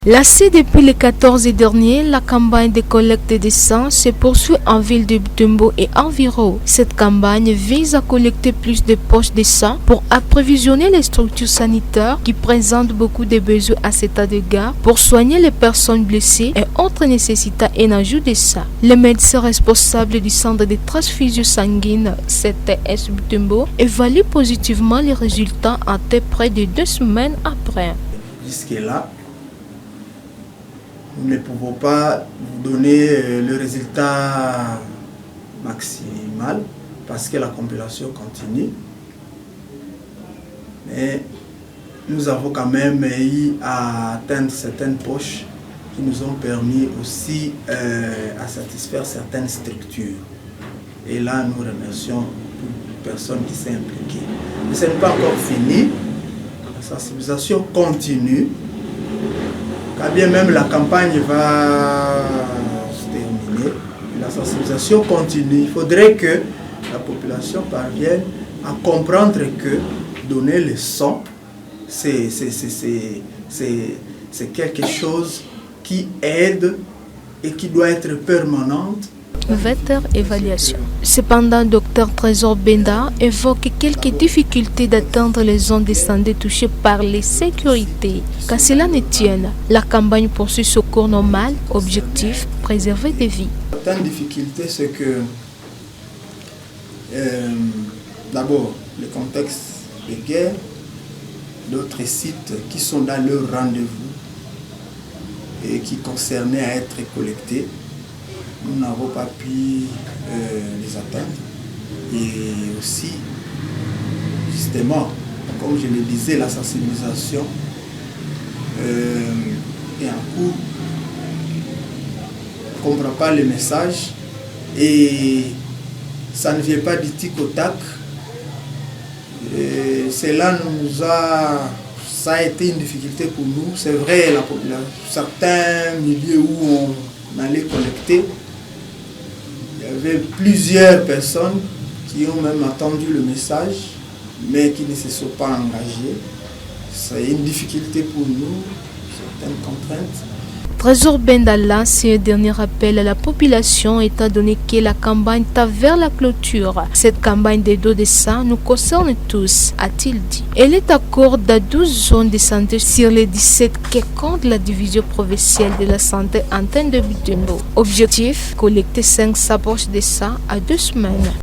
Lancée depuis le 14 dernier, la campagne de collecte de sang se poursuit en ville de Butembo et environ. Cette campagne vise à collecter plus de poches de sang pour approvisionner les structures sanitaires qui présentent beaucoup de besoins à cet état de garde pour soigner les personnes blessées et autres nécessitant un ajout de sang. Le médecin responsable du centre de transfusion sanguine CTS Butembo évalue positivement les résultats à près de 2 semaines après. Jusque-là, nous ne pouvons pas vous donner le résultat maximal parce que la compilation continue. Mais nous avons quand même eu à atteindre certaines poches qui nous ont permis aussi à satisfaire certaines structures. Et là, nous remercions toute personne qui s'est impliquée. Mais ce n'est pas encore fini. La sensibilisation continue. Quand bien même la campagne va se terminer, la sensibilisation continue. Il faudrait que la population parvienne à comprendre que donner le sang, c'est quelque chose qui aide et qui doit être permanente. Vetter évaluation. Cependant, Dr Trésor Benda évoque quelques difficultés d'atteindre les zones de santé touchées par les sécurités. Qu'à cela ne tienne, la campagne poursuit son cours normal, objectif, préserver des vies. Certaines difficultés, c'est que d'abord le contexte de guerre, d'autres sites qui sont dans leur rendez-vous et qui concernaient à être collectés. Nous n'avons pas pu les atteindre. Et aussi, justement, comme je le disais, la sensibilisation est en cours. On ne comprend pas le message et ça ne vient pas du tic au tac. Cela ça a été une difficulté pour nous. C'est vrai, la population, certains milieux où on allait collecter, il y avait plusieurs personnes qui ont même entendu le message, mais qui ne se sont pas engagées. C'est une difficulté pour nous, certaines contraintes. Trésor Benda lance un dernier appel à la population étant donné que la campagne tend vers la clôture. Cette campagne des dons de sang nous concerne tous, a-t-il dit. Elle est à court de 12 zones de santé sur les 17 que compte la division provinciale de la santé antenne de Butembo. Objectif, collecter 500 poches de sang à 2 semaines.